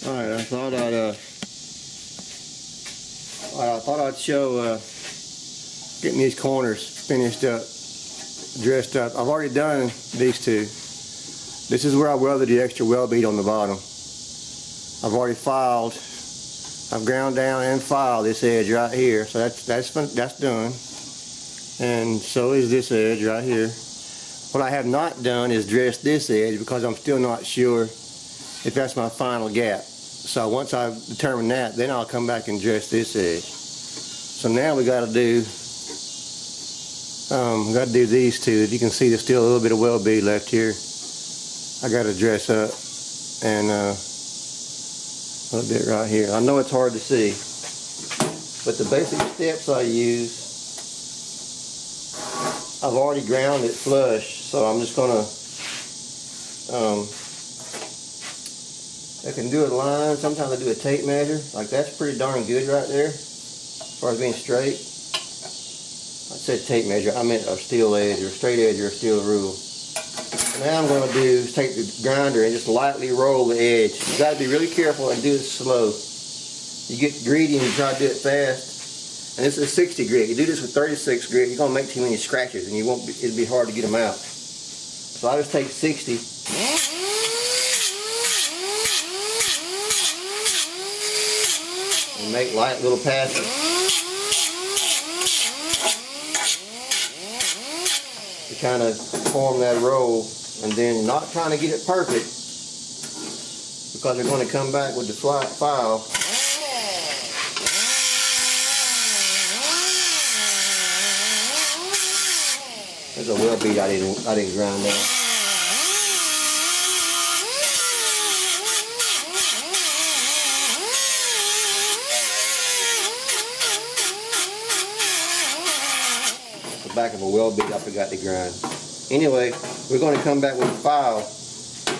Alright, I thought I'd show getting these corners finished up, dressed up. I've already done these two. This is where I welded the extra weld bead on the bottom. I've already filed. I've ground down and filed this edge right here, so that's done. And so is this edge right here. What I have not done is dress this edge because I'm still not sure if that's my final gap. So once I've determined that, then I'll come back and dress this edge. So now we got to do these two. As you can see, there's still a little bit of weld bead left here. I got to dress up and a little bit right here. I know it's hard to see, but the basic steps I use, I've already ground it flush, so I'm just gonna I can do a line. Sometimes I do a tape measure. Like that's pretty darn good right there as far as being straight. I said tape measure, I meant a steel edge or a straight edge or a steel rule. Now I'm going to do is take the grinder and just lightly roll the edge. You got to be really careful and do it slow. You get greedy and you try to do it fast. And this is 60 grit. You do this with 36 grit, you're going to make too many scratches and it'll be hard to get them out. So I just take 60. And make light little passes. To kind of form that roll. And then not trying to get it perfect because they're going to come back with the file. There's a weld bead I didn't grind down. The back of a weld bead I forgot to grind. Anyway, we're going to come back with a file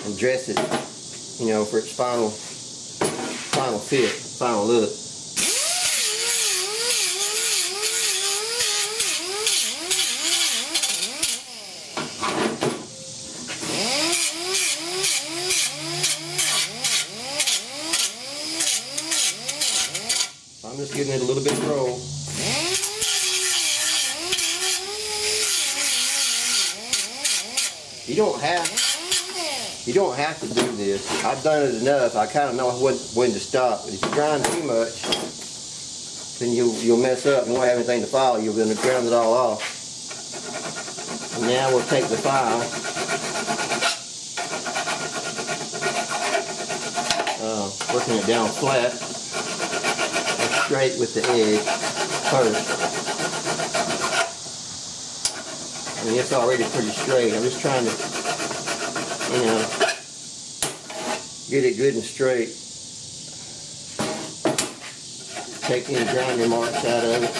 and dress it, you know, for its final fit, final look. So I'm just giving it a little bit of roll. You don't have to do this. I've done it enough. I kind of know when to stop. But if you grind too much, then you'll mess up and won't have anything to file. You're going to ground it all off. And now we'll take the file, working it down flat and straight with the edge first. I mean, it's already pretty straight. I'm just trying to, you know, get it good and straight. Take any grinding marks out of it.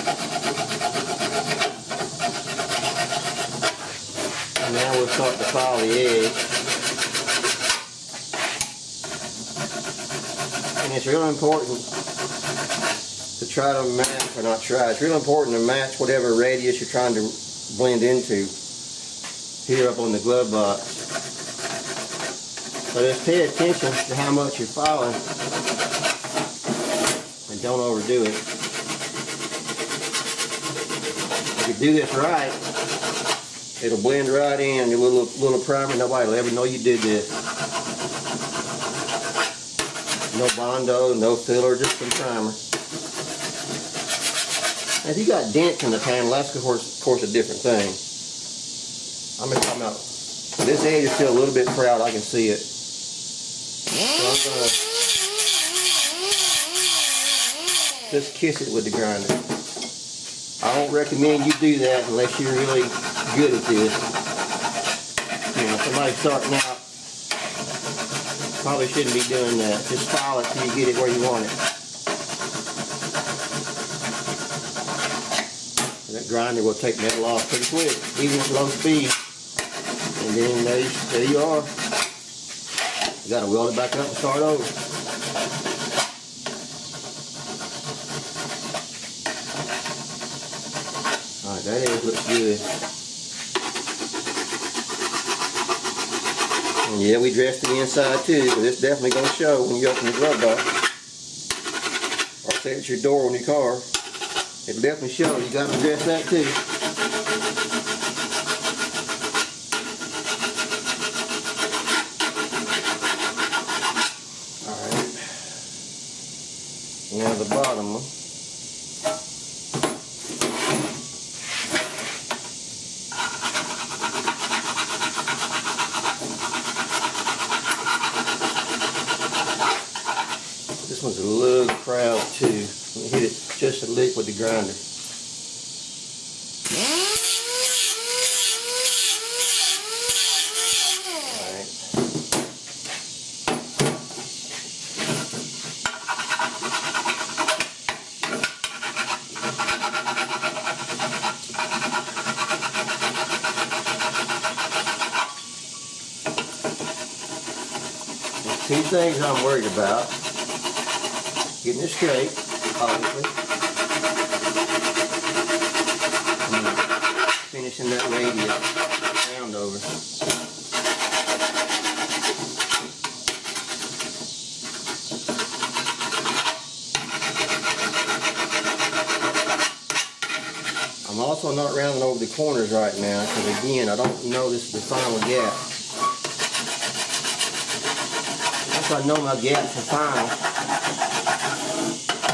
And now we'll start to file the edge. And it's real important to try to match, or not try, it's real important to match whatever radius you're trying to blend into here up on the glove box. So just pay attention to how much you're filing and don't overdo it. If you do this right, it'll blend right in. Your little primer, nobody will ever know you did this. No Bondo, no filler, just some primer. Now, if you got dents in the panel, that's of course a different thing. I'm just talking about, this edge is still a little bit proud, I can see it. So I'm going to just kiss it with the grinder. I don't recommend you do that unless you're really good at this. You know, somebody starting out probably shouldn't be doing that. Just file it till you get it where you want it. And that grinder will take metal off pretty quick, even at low speed. And then there you are. You got to weld it back up and start over. Alright, that edge looks good. And Yeah, we dressed the inside too, but it's definitely going to show when you open the glove box. Or say it's your door on your car. It'll definitely show. You got to dress that too. Alright. Now the bottom one. This one's a little proud too. Let me hit it just a lick with the grinder. Alright. There's two things I'm worried about. Getting it straight, obviously. And finishing that radius round over. I'm also not rounding over the corners right now because again, I don't know this is the final gap. Once I know my gaps are final,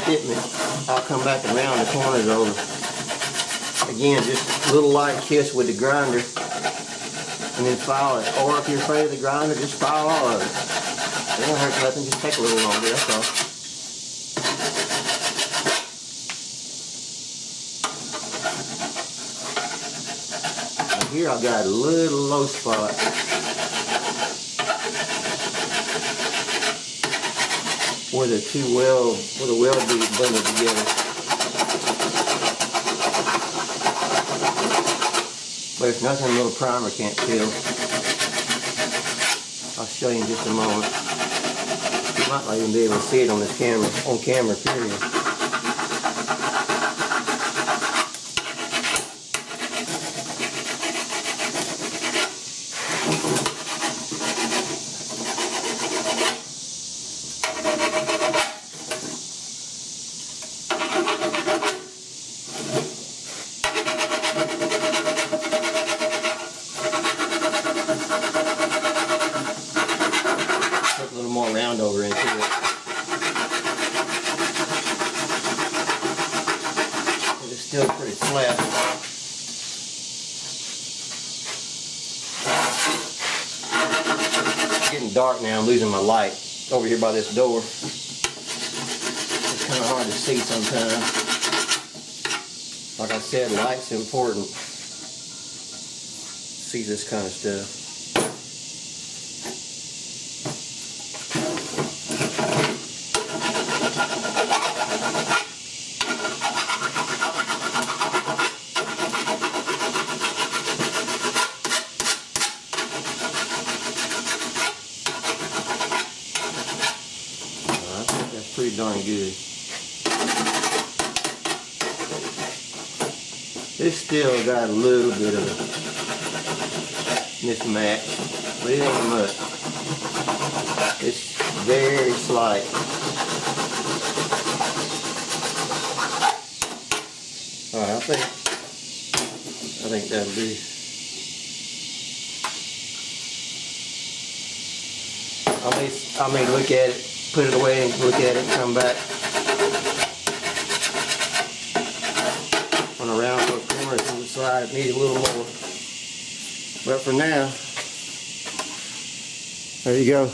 fit me, I'll come back and round the corners over. Again, just a little light kiss with the grinder and then file it. Or if you're afraid of the grinder, just file all of it. It don't hurt nothing, just take a little longer, that's all. Now here I've got a little low spot. Where the weld bead bundled together. But it's nothing a little primer can't kill. I'll show you in just a moment. You might not even be able to see it on this camera, period. Put a little more round over into it. It's still pretty flat. It's getting dark now. I'm losing my light over here by this door. It's kind of hard to see sometimes. Like I said, light's important. See this kind of stuff. I think that's pretty darn good. It's still got a little bit of a mismatch, but it ain't much. It's very slight. Alright, I think that'll do. I may look at it, put it away and look at it and come back. On around the corners on the side, it needs a little more. But for now, there you go.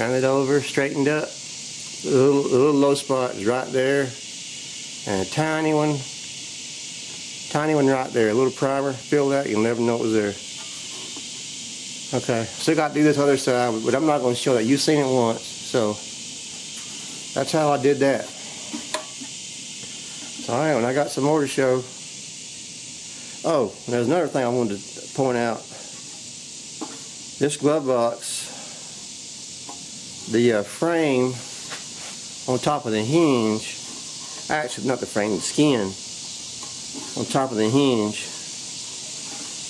Round it over, straightened up. A little low spot is right there. And a tiny one right there. A little primer, fill that, you'll never know it was there. Okay, still got to do this other side, but I'm not going to show that. You've seen it once, so that's how I did that. Alright, when I got some more to show. Oh, there's another thing I wanted to point out. This glove box, the frame on top of the hinge, actually not the frame, the skin on top of the hinge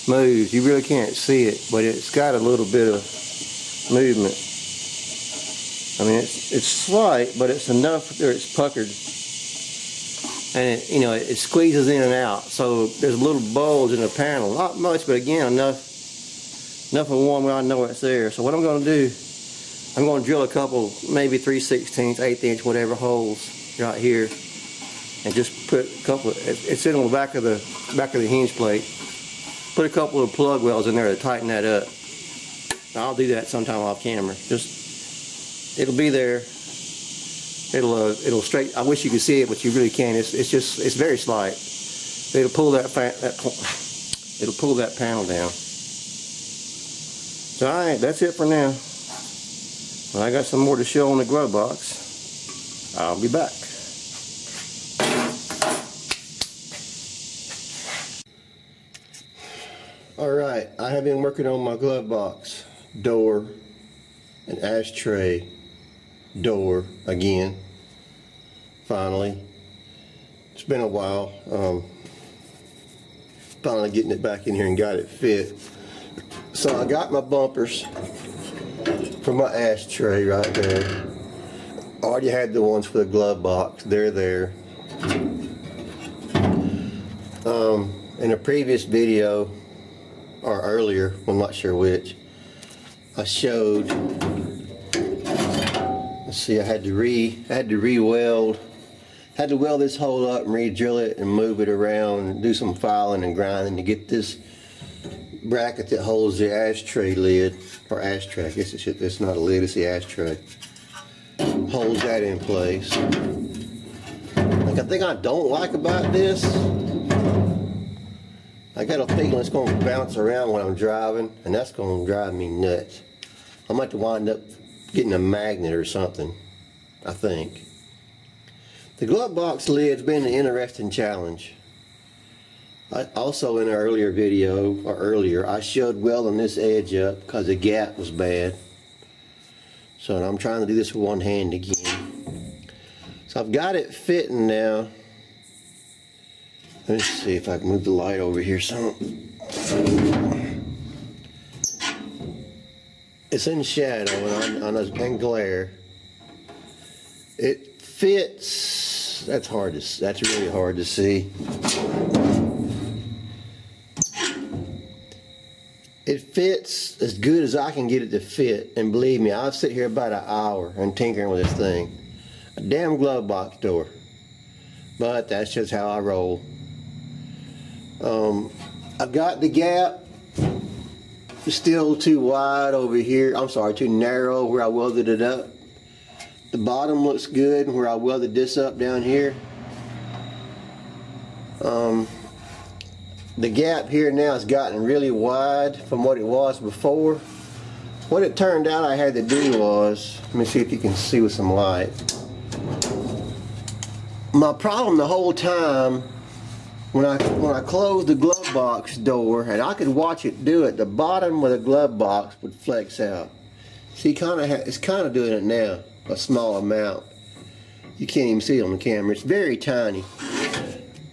moves. You really can't see it, but it's got a little bit of movement. I mean, it's slight, but it's enough that it's puckered. And it, you know, it squeezes in and out. So there's a little bulge in the panel. Not much, but again, enough of one where I know it's there. So what I'm going to do, I'm going to drill a couple, maybe 3/16, 1/8 inch, whatever holes right here, and just put a couple. It's in on the back of the hinge plate. Put a couple of plug welds in there to tighten that up. I'll do that sometime off camera. Just, it'll be there. It'll straight. I wish you could see it, but you really can't. It's very slight. It'll pull it'll pull that panel down. So alright, that's it for now. When I got some more to show on the glove box, I'll be back. Alright, I have been working on my glove box door and ashtray door again. Finally, it's been a while. Finally getting it back in here and got it fit. So I got my bumpers for my ashtray right there. Already had the ones for the glove box. They're there. In a previous video, or earlier, I'm not sure which, I showed. Let's see, I had to re-weld. Had to weld this hole up and re-drill it and move it around and do some filing and grinding to get this bracket that holds the ashtray lid, or ashtray, I guess it's not a lid, it's the ashtray. Holds that in place. Like, the thing I don't like about this, I got a feeling it's going to bounce around when I'm driving, and that's going to drive me nuts. I might have to wind up getting a magnet or something, I think. The glove box lid's been an interesting challenge. Also in an earlier video, I showed welding this edge up because the gap was bad. So I'm trying to do this with one hand again. So I've got it fitting now. Let's see if I can move the light over here some. It's in shadow and glare. It fits. That's really hard to see. It fits as good as I can get it to fit, and believe me, I've sit here about an hour and tinkering with this thing. A damn glove box door. But that's just how I roll. I've got the gap still too wide over here. I'm sorry, too narrow where I welded it up. The bottom looks good where I welded this up down here. The gap here now has gotten really wide from what it was before. What it turned out I had to do was, let me see if you can see with some light. My problem the whole time, when I closed the glove box door, and I could watch it do it, the bottom of the glove box would flex out. See, it's kind of doing it now, a small amount. You can't even see it on the camera. It's very tiny.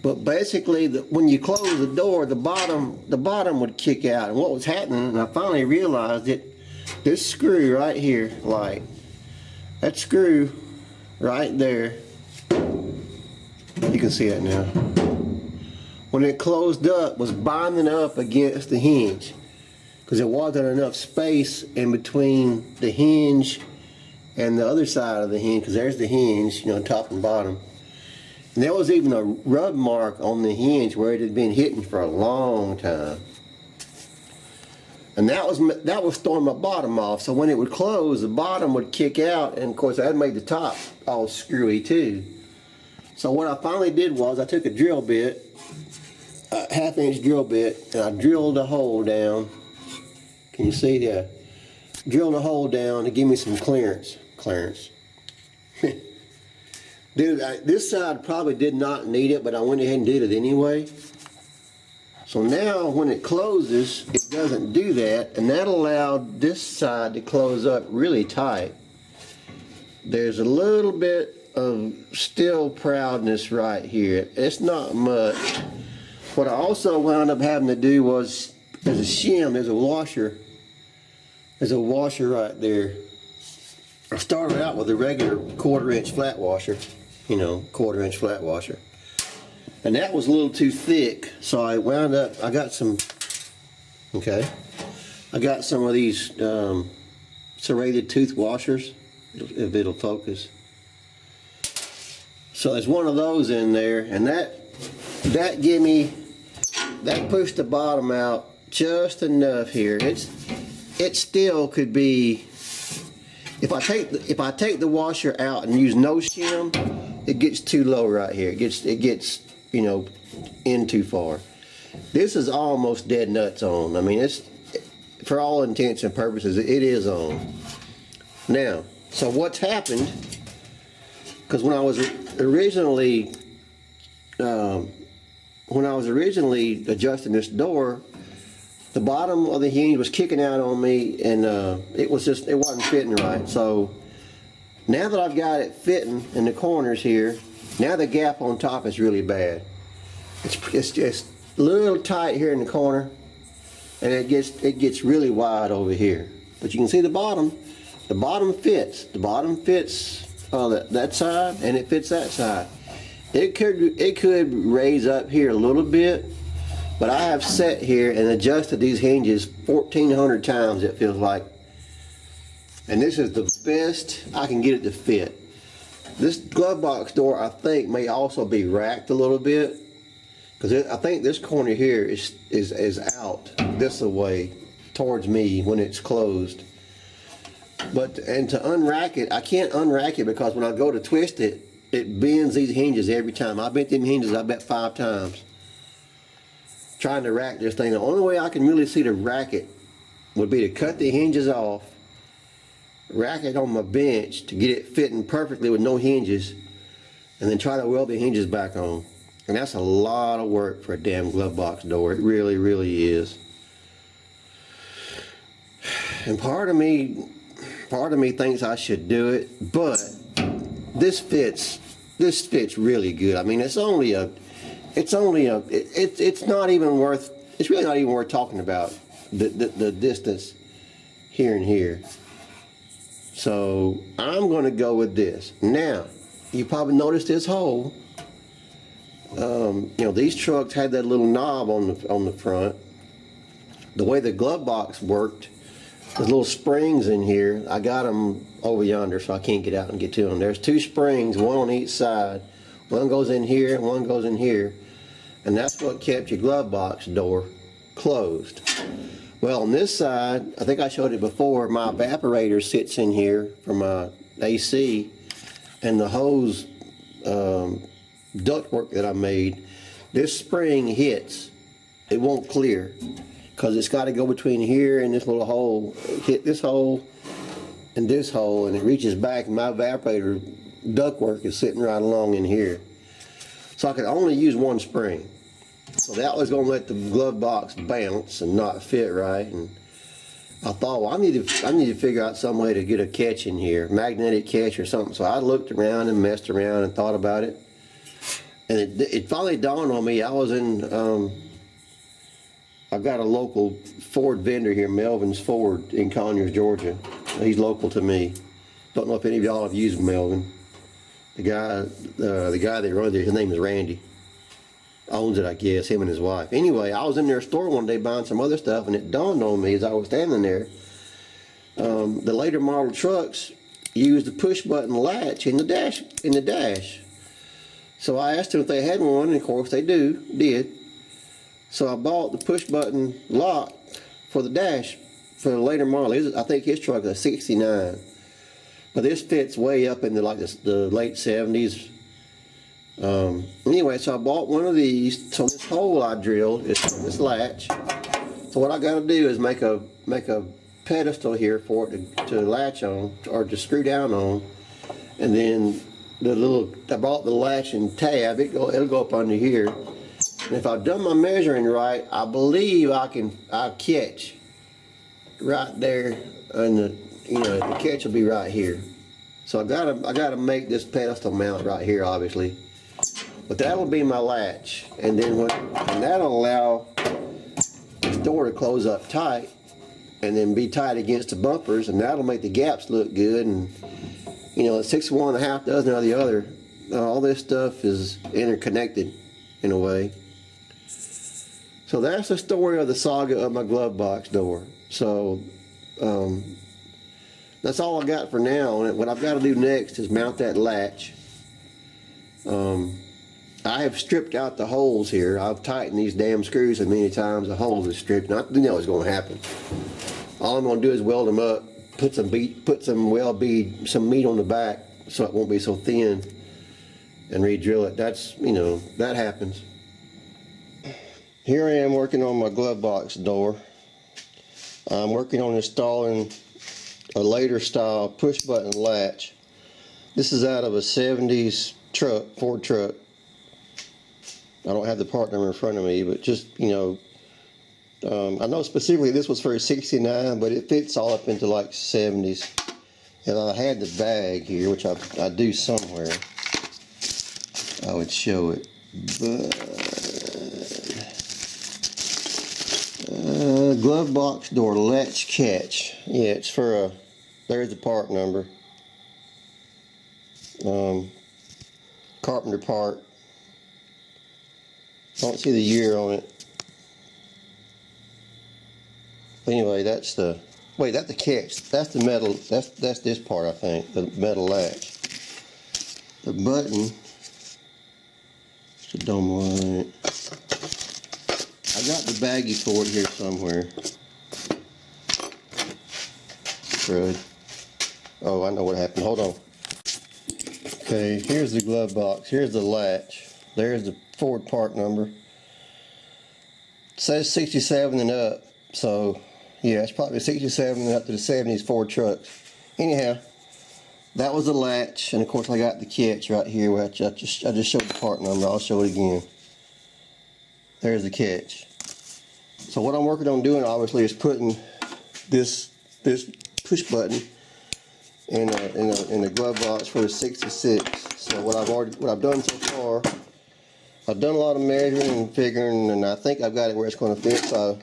But basically, when you close the door, the bottom would kick out. And what was happening, and I finally realized it, this screw right here, like that screw right there, you can see it now. When it closed up, was binding up against the hinge because there wasn't enough space in between the hinge and the other side of the hinge, because there's the hinge, you know, top and bottom. And there was even a rub mark on the hinge where it had been hitting for a long time. And that was throwing my bottom off. So when it would close, the bottom would kick out, and of course that made the top all screwy too. So what I finally did was I took a drill bit, a 1/2 inch drill bit, and I drilled a hole down. Can you see that? Drilled a hole down to give me some clearance. Dude, this side probably did not need it, but I went ahead and did it anyway. So now when it closes, it doesn't do that, and that allowed this side to close up really tight. There's a little bit of still proudness right here. It's not much. What I also wound up having to do was there's a shim, there's a washer right there. I started out with a regular 1/4 inch flat washer, you know, 1/4 inch flat washer. And that was a little too thick, so I wound up, I got some of these serrated tooth washers, if it'll focus. So there's one of those in there, and that pushed the bottom out just enough here. It still could be, if I take the washer out and use no shim, it gets too low right here. It gets you know, in too far. This is almost dead nuts on. I mean, it's, for all intents and purposes, it is on. Now, so what's happened, because when I was originally adjusting this door, the bottom of the hinge was kicking out on me, and it wasn't fitting right. So now that I've got it fitting in the corners here, now the gap on top is really bad. It's just a little tight here in the corner, and it gets really wide over here. But you can see the bottom fits. The bottom fits that side, and it fits that side. It could raise up here a little bit, but I have sat here and adjusted these hinges 1,400 times, it feels like. And this is the best I can get it to fit. This glove box door, I think, may also be racked a little bit, because I think this corner here is out this way towards me when it's closed. And to unrack it, I can't unrack it because when I go to twist it, it bends these hinges every time. I bent them hinges, I bet 5 times. Trying to rack this thing. The only way I can really see to rack it would be to cut the hinges off, rack it on my bench to get it fitting perfectly with no hinges, and then try to weld the hinges back on. And that's a lot of work for a damn glove box door. It really, really is. And part of me thinks I should do it, but this fits really good. I mean, it's really not even worth talking about the distance here and here. So I'm going to go with this. Now, you probably noticed this hole. You know, these trucks had that little knob on the front. The way the glove box worked, there's little springs in here. I got them over yonder, so I can't get out and get to them. There's 2 springs, one on each side. One goes in here, and one goes in here. And that's what kept your glove box door closed. Well, on this side, I think I showed it before, my evaporator sits in here for my AC, and the hose ductwork that I made, this spring hits, it won't clear, because it's got to go between here and this little hole, hit this hole and this hole, and it reaches back, and my evaporator ductwork is sitting right along in here. So I could only use one spring. So that was going to let the glove box bounce and not fit right. And I thought, well, I need to figure out some way to get a catch in here, magnetic catch or something. So I looked around and messed around and thought about it. And it finally dawned on me. I was in, I've got a local Ford vendor here, Melvin's Ford in Conyers, Georgia. He's local to me. Don't know if any of y'all have used Melvin. The guy that runs it, his name is Randy. Owns it, I guess, him and his wife. Anyway, I was in their store one day buying some other stuff, and it dawned on me as I was standing there. The later model trucks use the push button latch in the dash. So I asked them if they had one, and of course they did. So I bought the push button lock for the dash for the later model. I think his truck is a 69. But this fits way up into like the late 70s. Anyway, so I bought one of these. So this hole I drilled is from this latch. So what I got to do is make a pedestal here for it to latch on, or to screw down on, and then I bought the latch and tab. It'll go up under here. And if I've done my measuring right, I believe I'll catch right there, and the catch will be right here. So I gotta make this pedestal mount right here, obviously. But that'll be my latch, and then that'll allow door to close up tight and then be tight against the bumpers, and that'll make the gaps look good. And you know, 6 of one, a half dozen of the other. All this stuff is interconnected in a way. So that's the story of the saga of my glove box door. So that's all I got for now. And what I've got to do next is mount that latch. I have stripped out the holes here. I've tightened these damn screws so many times the holes are stripped. And I know it's going to happen. All I'm going to do is weld them up, put some meat on the back so it won't be so thin, and re-drill it. That's, you know, that happens. Here I am working on my glove box door. I'm working on installing a later style push button latch. This is out of a 70's truck, Ford truck. I don't have the part number in front of me, but just, you know, I know specifically this was for a 69, but it fits all up into like 70's. And I had the bag here, which I do somewhere. I would show it, but glove box door latch catch. Yeah, it's for a. There's the part number. Carpenter part. Don't see the year on it. Anyway, that's the. Wait, that's the catch. That's the metal. That's this part, I think. The metal latch. The button. It's a dumb one. I got the baggie for it here somewhere. Crud. Oh, I know what happened. Hold on. Okay, here's the glove box. Here's the latch. There's the Ford part number. It says 67 and up. So, yeah, it's probably 67 and up to the 70's Ford trucks. Anyhow, that was the latch. And, of course, I got the catch right here, which I just showed the part number. I'll show it again. There's the catch. So what I'm working on doing, obviously, is putting this push button in the glove box for the 66. So what I've done so far, I've done a lot of measuring and figuring, and I think I've got it where it's going to fit. So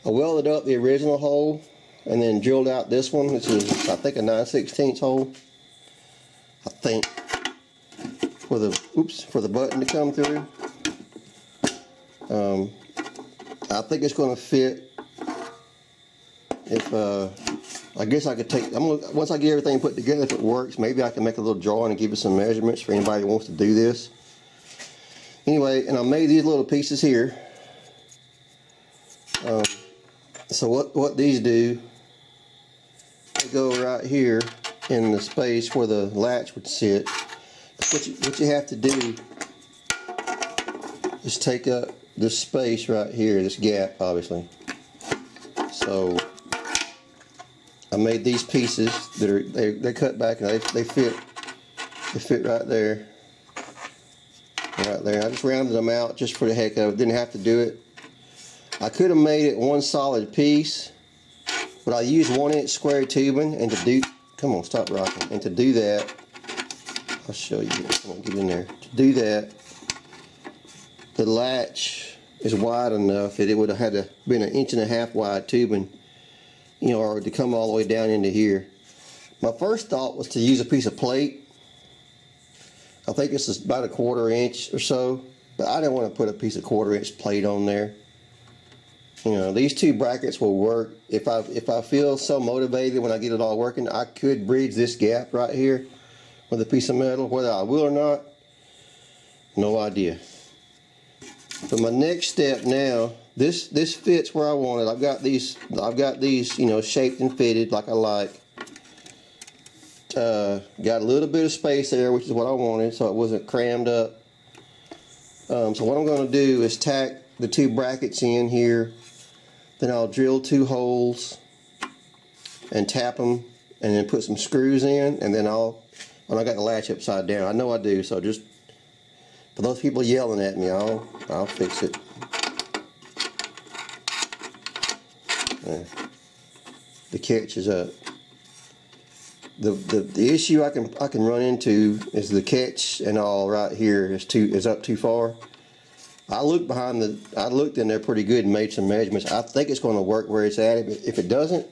I welded up the original hole and then drilled out this one, which is I think a 9/16 hole. I think for the button to come through. I think it's going to fit. If I guess I could take. Once I get everything put together, if it works, maybe I can make a little drawing and give you some measurements for anybody who wants to do this. Anyway, and I made these little pieces here. So what these do? They go right here in the space where the latch would sit. What you have to do is take up this space right here, this gap, obviously. So I made these pieces that are they cut back and they fit right there, right there. I just rounded them out just for the heck of it. Didn't have to do it. I could have made it one solid piece, but I used 1-inch square tubing, and to do, come on, stop rocking, and to do that, I'll show you. Come on, get in there. To do that, the latch is wide enough that it would have had to been 1.5 inch wide tubing, you know, or to come all the way down into here. My first thought was to use a piece of plate. I think this is about 1/4 inch or so, but I didn't want to put a piece of 1/4 inch plate on there. You know, these two brackets will work. If I feel so motivated when I get it all working, I could bridge this gap right here with a piece of metal. Whether I will or not, no idea. But my next step now, this fits where I want it. I've got these, you know, shaped and fitted like I like. Got a little bit of space there, which is what I wanted, so it wasn't crammed up. So what I'm going to do is tack the two brackets in here. Then I'll drill 2 holes and tap them, and then put some screws in, and then when I got the latch upside down, I know I do, so just for those people yelling at me, I'll fix it. There. The catch is up. The issue I can run into is the catch and all right here is up too far. I looked in there pretty good and made some measurements. I think it's going to work where it's at. If it doesn't,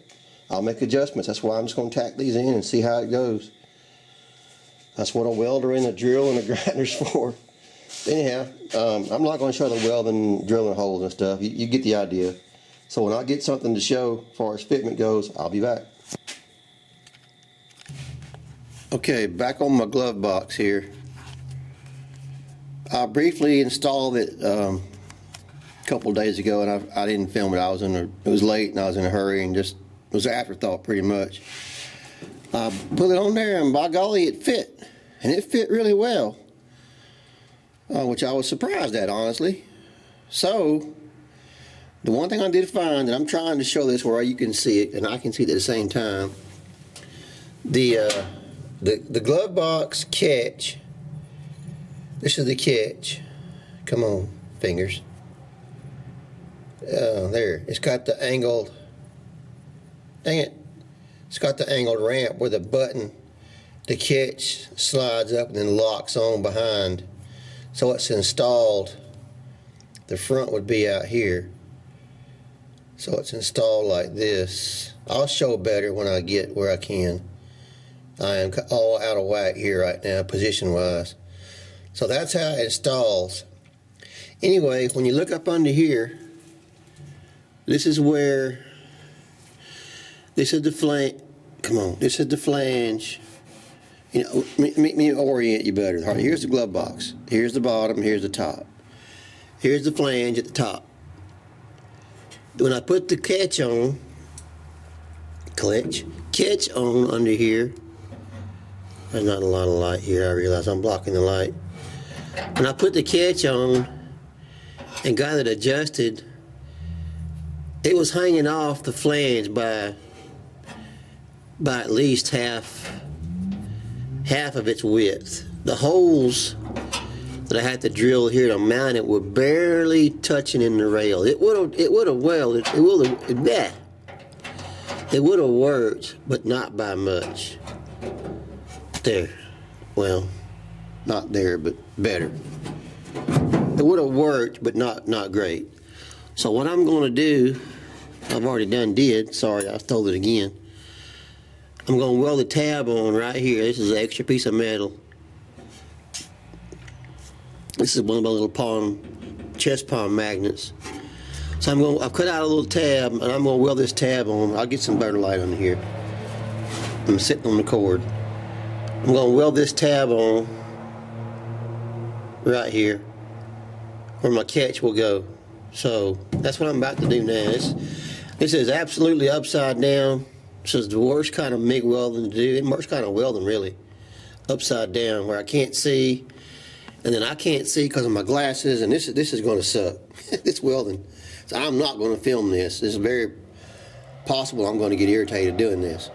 I'll make adjustments. That's why I'm just going to tack these in and see how it goes. That's what a welder and a drill and a grinder's for. Anyhow, I'm not going to show the welding, drilling holes and stuff. You get the idea. So when I get something to show as far as fitment goes, I'll be back. Okay, back on my glove box here. I briefly installed it a couple days ago, and I didn't film it. It was late, and I was in a hurry, and just it was an afterthought pretty much. I put it on there, and by golly, it fit, and it fit really well, which I was surprised at, honestly. So the one thing I did find, and I'm trying to show this where you can see it, and I can see it at the same time. The glove box catch. This is the catch. Come on, fingers. There. It's got the angled. Dang it. It's got the angled ramp where the button, the catch slides up and then locks on behind. So it's installed. The front would be out here. So it's installed like this. I'll show better when I get where I can. I am all out of whack here right now, position-wise. So that's how it installs. Anyway, when you look up under here, this is where, this is the flange. Come on, this is the flange. You know, let me orient you better. Here's the glove box. Here's the bottom. Here's the top. Here's the flange at the top. When I put the catch on under here. There's not a lot of light here. I realize I'm blocking the light. When I put the catch on and got it adjusted, it was hanging off the flange by at least half of its width. The holes that I had to drill here to mount it were barely touching in the rail. It would have welded. It would have worked, but not by much. There. Well, not there, but better. It would have worked, but not great. So what I'm going to do, I've already did. Sorry, I told it again. I'm going to weld the tab on right here. This is an extra piece of metal. This is one of my little chest palm magnets. So I've cut out a little tab, and I'm going to weld this tab on. I'll get some better light on here. I'm sitting on the cord. I'm going to weld this tab on right here where my catch will go. So that's what I'm about to do now. This is absolutely upside down. This is the worst kind of MIG welding to do. The worst kind of welding, really. Upside down where I can't see, and then I can't see because of my glasses, and this is going to suck. This welding. So I'm not going to film this. This is very possible I'm going to get irritated doing this.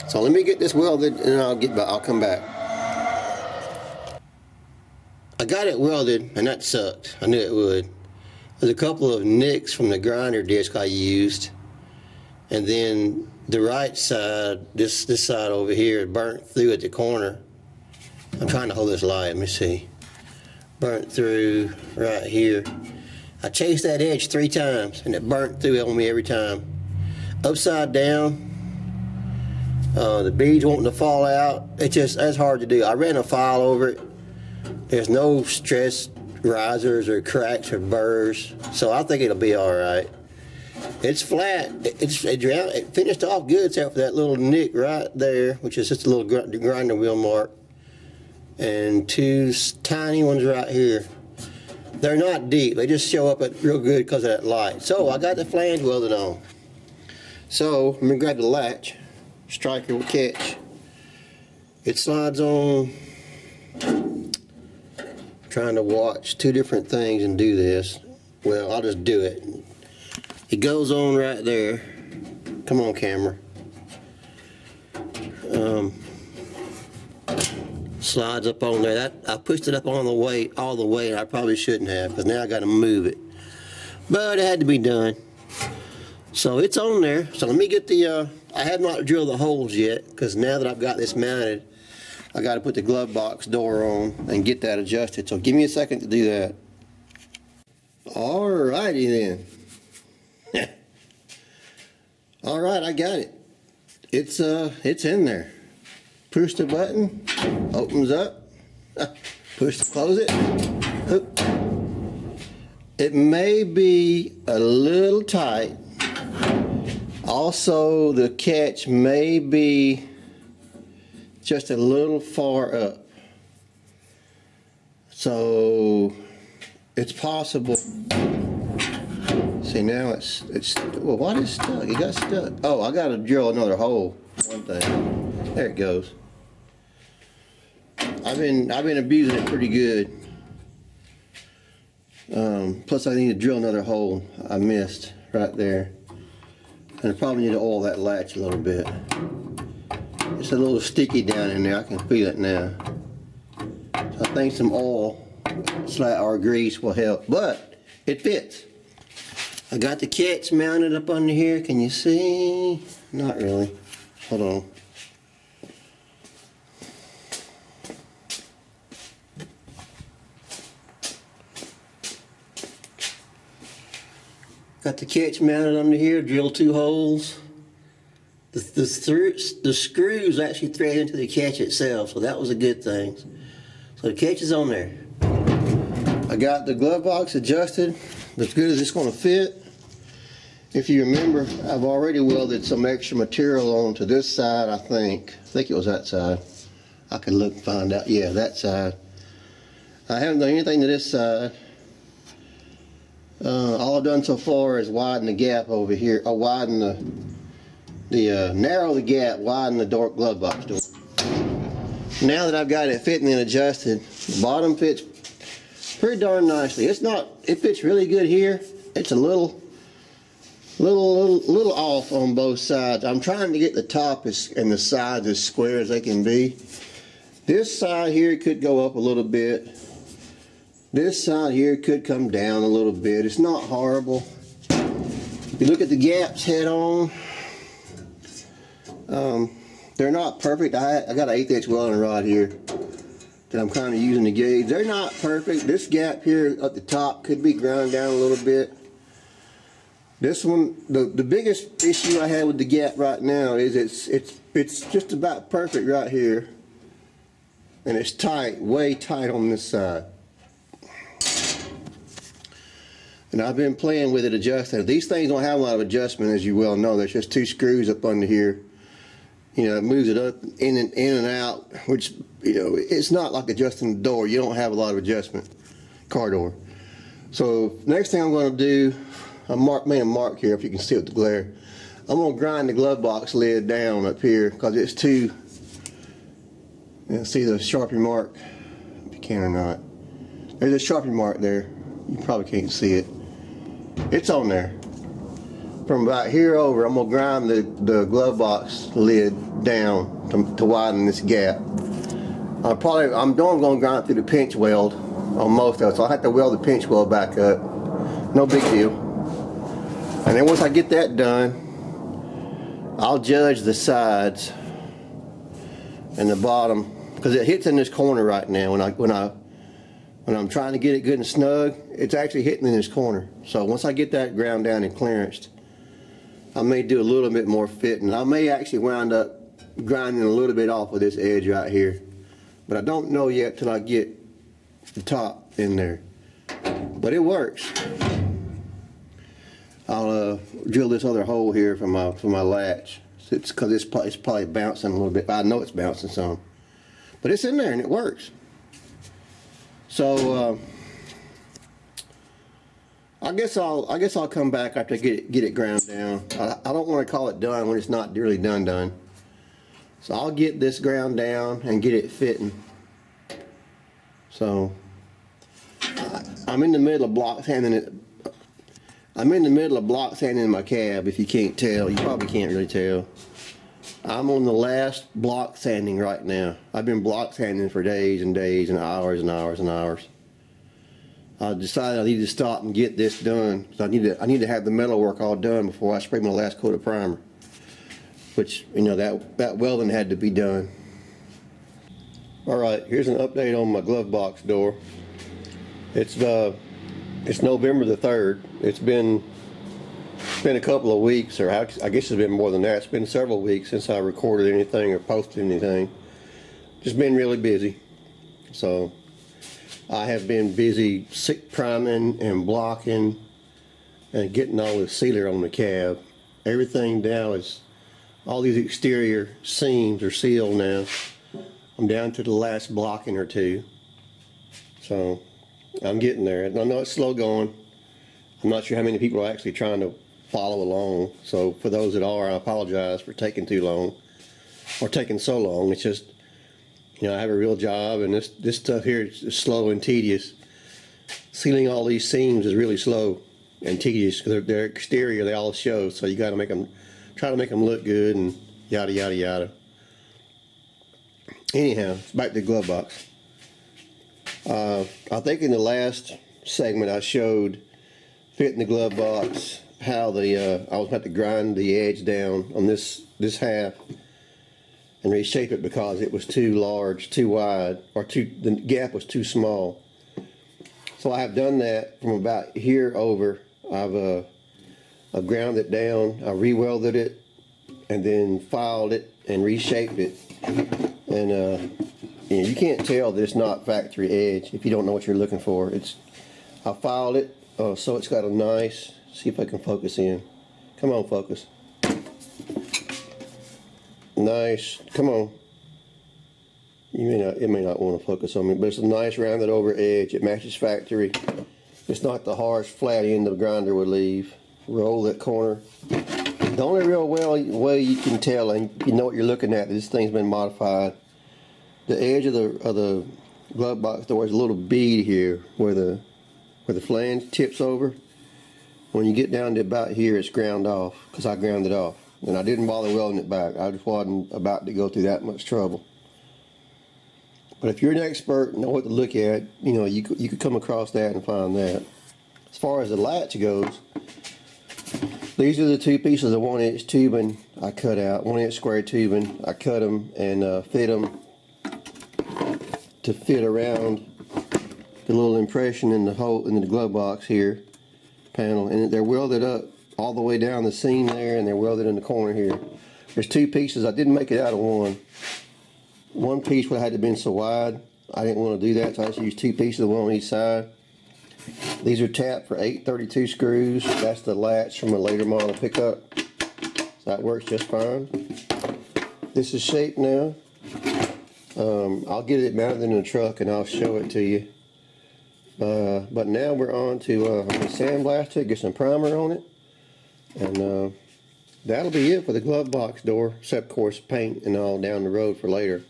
So let me get this welded, and I'll come back. I got it welded, and that sucked. I knew it would. There's a couple of nicks from the grinder disc I used, and then the right side, this side over here, burnt through at the corner. I'm trying to hold this light. Let me see. Burnt through right here. I chased that edge 3 times, and it burnt through on me every time. Upside down. The beads wanting to fall out. That's hard to do. I ran a file over it. There's no stress risers or cracks or burrs, so I think it'll be all right. It's flat. It finished off good except for that little nick right there, which is just a little grinder wheel mark, and 2 tiny ones right here. They're not deep. They just show up real good because of that light. So I got the flange welded on. So let me grab the latch. Striker will catch. It slides on. I'm trying to watch 2 different things and do this. Well, I'll just do it. It goes on right there. Come on, camera. Slides up on there. I pushed it up all the way, and I probably shouldn't have, because now I got to move it. But it had to be done. So it's on there. So let me get the. I have not drilled the holes yet, because now that I've got this mounted, I got to put the glove box door on and get that adjusted. So give me a second to do that. Alrighty then. Alright, I got it. It's in there. Push the button, opens up, close it. Hook. It may be a little tight. Also, the catch may be just a little far up. So it's possible. See, now it's well, what is stuck? It got stuck. Oh, I gotta drill another hole. One thing. There it goes. I've been abusing it pretty good. Plus I need to drill another hole. I missed right there. And I probably need to oil that latch a little bit. It's a little sticky down in there. I can feel it now. So I think some oil or grease will help. But it fits. I got the catch mounted up under here. Can you see? Not really. Hold on. Got the catch mounted under here. Drill 2 holes. The screws actually thread into the catch itself, so that was a good thing. So the catch is on there. I got the glove box adjusted as good as it's going to fit. If you remember, I've already welded some extra material onto this side, I think it was that side. I could look and find out. Yeah, that side. I haven't done anything to this side. All I've done so far is widen the gap over here, or widen narrow the gap, widen the glove box door. Now that I've got it fitting and adjusted, the bottom fits pretty darn nicely. It fits really good here. It's a little off on both sides. I'm trying to get the top and the sides as square as they can be. This side here could go up a little bit. This side here could come down a little bit. It's not horrible. If you look at the gaps head on, they're not perfect. I got an 1/8 inch welding rod here that I'm kind of using to gauge. They're not perfect. This gap here at the top could be ground down a little bit. This one, the biggest issue I have with the gap right now is it's just about perfect right here, and it's tight, way tight on this side. And I've been playing with it, adjusting. These things don't have a lot of adjustment, as you well know. There's just 2 screws up under here. You know, it moves it up, in and out, which, you know, it's not like adjusting the door. You don't have a lot of adjustment, car door. So next thing I'm going to do, I made a mark here if you can see with the glare. I'm going to grind the glove box lid down up here because it's too, you see the Sharpie mark, if you can or not. There's a Sharpie mark there. You probably can't see it. It's on there. From about here over, I'm gonna grind the glove box lid down to widen this gap. I'm gonna grind through the pinch weld on most of it, so I have to weld the pinch weld back up. No big deal. And then once I get that done, I'll judge the sides and the bottom, because it hits in this corner right now. When I'm trying to get it good and snug, it's actually hitting in this corner. So once I get that ground down and clearanced, I may do a little bit more fitting. I may actually wind up grinding a little bit off of this edge right here. But I don't know yet till I get the top in there. But it works. I'll drill this other hole here for my latch. It's because it's probably bouncing a little bit. I know it's bouncing some. But it's in there and it works. So I guess I'll come back after I get it ground down. I don't want to call it done when it's not really done. So I'll get this ground down and get it fitting. So I'm in the middle of block sanding it. I'm in the middle of block sanding my cab. If you can't tell, you probably can't really tell. I'm on the last block sanding right now. I've been block sanding for days and days and hours and hours and hours. I decided I need to stop and get this done. So I need to have the metal work all done before I spray my last coat of primer. Which, you know, that welding had to be done. All right, here's an update on my glove box door. It's It's November the 3rd. It's been a couple of weeks, or I guess it's been more than that. It's been several weeks since I recorded anything or posted anything. Just been really busy. So I have been busy priming and blocking and getting all the sealer on the cab. Everything now is, all these exterior seams are sealed now. I'm down to the last blocking or two. So I'm getting there. I know it's slow going. I'm not sure how many people are actually trying to follow along. So for those that are, I apologize for taking too long or taking so long. It's just, you know, I have a real job, and this stuff here is slow and tedious. Sealing all these seams is really slow and tedious because they're exterior, they all show. So you got to make them, try to make them look good and yada yada yada. Anyhow, back to the glove box. I think in the last segment I showed fitting the glove box how the I was about to grind the edge down on this half and reshape it because it was too large, too wide, or the gap was too small. So I have done that from about here over. I've ground it down, I re-welded it, and then filed it and reshaped it. And you know, you can't tell that it's not factory edge if you don't know what you're looking for. I filed it so it's got a nice. See if I can focus in. Come on, focus. Nice. Come on. It may not want to focus on me, but it's a nice rounded over edge. It matches factory. It's not the harsh flat end the grinder would leave. Roll that corner. The only real way you can tell, and you know what you're looking at, this thing's been modified. The edge of the glove box, there was a little bead here where the flange tips over. When you get down to about here, it's ground off because I ground it off, and I didn't bother welding it back. I just wasn't about to go through that much trouble. But if you're an expert and know what to look at, you know, you could come across that and find that. As far as the latch goes, these are the two pieces of 1-inch tubing I cut out, 1-inch square tubing. I cut them and fit them to fit around the little impression in the hole in the glove box here panel, and they're welded up all the way down the seam there, and they're welded in the corner here. There's two pieces. I didn't make it out of one. One piece would have had to been so wide. I didn't want to do that, so I just used two pieces, one on each side. These are tapped for 832 screws. That's the latch from a later model pickup. So that works just fine. This is shaped now. I'll get it mounted in the truck and I'll show it to you. But now we're on to sandblast it, get some primer on it, and that'll be it for the glove box door, except of course paint and all down the road for later.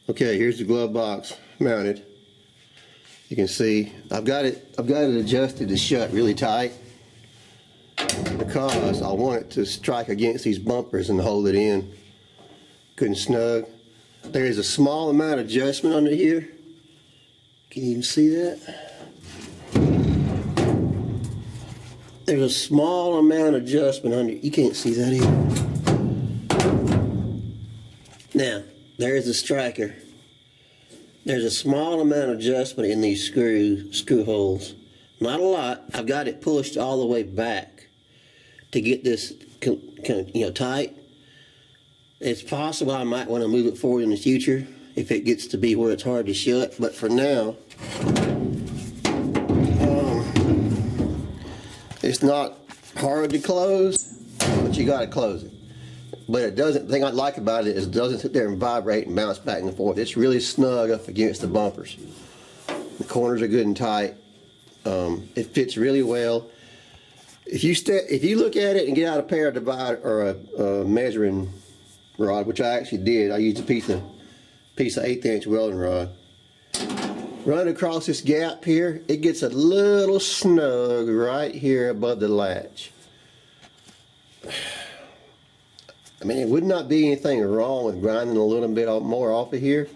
Okay, here's the glove box mounted. You can see I've got it adjusted to shut really tight because I want it to strike against these bumpers and hold it in. Couldn't snug. There is a small amount of adjustment under here. Can you even see that? There's a small amount of adjustment under. You can't see that either. Now, there's the striker. There's a small amount of adjustment in these screw holes. Not a lot. I've got it pushed all the way back to get this tight. It's possible I might want to move it forward in the future if it gets to be where it's hard to shut, but for now, it's not hard to close, but you got to close it. But it doesn't. The thing I like about it is it doesn't sit there and vibrate and bounce back and forth. It's really snug up against the bumpers. The corners are good and tight. It fits really well. If you look at it and get out a pair of divider or a measuring rod, which I actually did, I used a piece of 1/8" welding rod. Run across this gap here, it gets a little snug right here above the latch. I mean, it would not be anything wrong with grinding a little bit more off of here.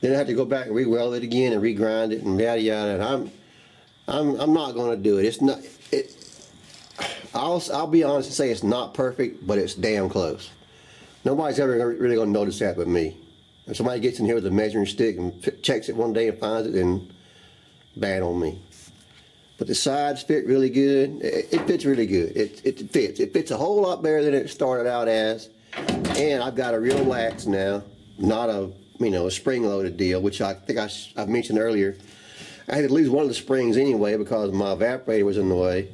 Then I have to go back and re-weld it again and re-grind it and yada yada. And I'm not going to do it. It's not. I'll be honest and say it's not perfect, but it's damn close. Nobody's ever really going to notice that but me. If somebody gets in here with a measuring stick and checks it one day and finds it, then bad on me. But the sides fit really good. It fits really good. It fits. It fits a whole lot better than it started out as. And I've got a real wax now, not a a spring-loaded deal, which I think I've mentioned earlier. I had to lose one of the springs anyway because my evaporator was in the way.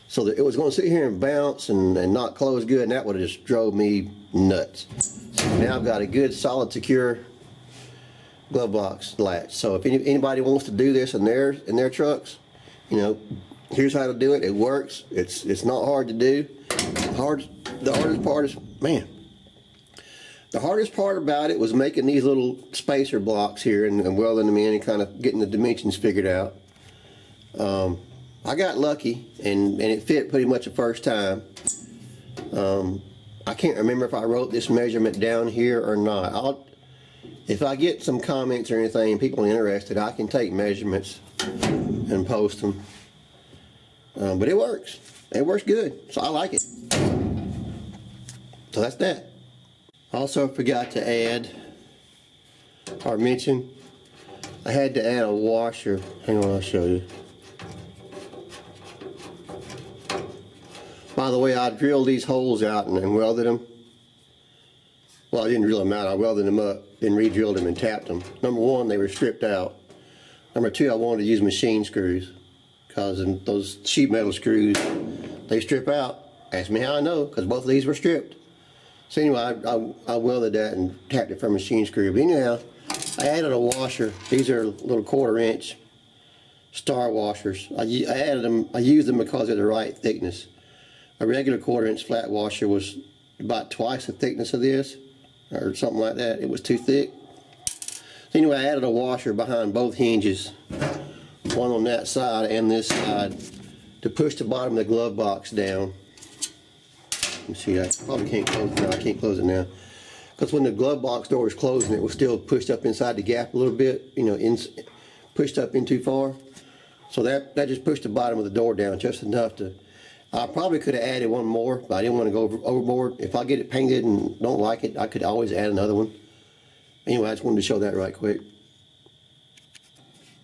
So that it was going to sit here and bounce and not close good, and that would have just drove me nuts. So now I've got a good, solid, secure glove box latch. So if anybody wants to do this in their trucks, here's how to do it. It works. It's not hard to do. The hardest part is, the hardest part about it was making these little spacer blocks here and welding them in and kind of getting the dimensions figured out. I got lucky and it fit pretty much the first time. I can't remember if I wrote this measurement down here or not. If I get some comments or anything, people are interested, I can take measurements and post them. But it works. It works good, so I like it. So that's that. Also forgot to add or mention, I had to add a washer. Hang on, I'll show you. By the way, I drilled these holes out and welded them. Well, I didn't drill them out, I welded them up, then re-drilled them and tapped them. Number one, they were stripped out. Number two, I wanted to use machine screws, because those sheet metal screws, they strip out. Ask me how I know, because both of these were stripped. So anyway, I welded that and tapped it for a machine screw. But anyhow, I added a washer. These are little 1/4 inch star washers. I added them, I used them because they're the right thickness. A regular 1/4 inch flat washer was about twice the thickness of this, or something like that. It was too thick. So anyway, I added a washer behind both hinges, one on that side and this side, to push the bottom of the glove box down. You see, I probably can't close it now. I can't close it now, because when the glove box door was closing, it was still pushed up inside the gap a little bit, pushed up in too far. So that just pushed the bottom of the door down just enough to. I probably could have added one more, but I didn't want to go overboard. If I get it painted and don't like it, I could always add another one. Anyway, I just wanted to show that right quick.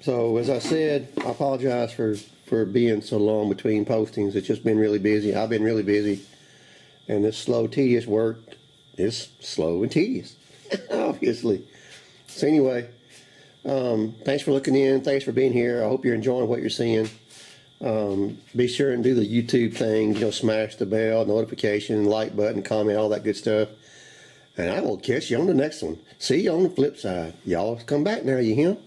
So as I said, I apologize for being so long between postings. It's just been really busy. I've been really busy. And this slow, tedious work is slow and tedious, obviously. So anyway, thanks for looking in. Thanks for being here. I hope you're enjoying what you're seeing. Be sure and do the YouTube thing, smash the bell, notification, like button, comment, all that good stuff. And I will catch you on the next one. See you on the flip side. Y'all come back now, you hear?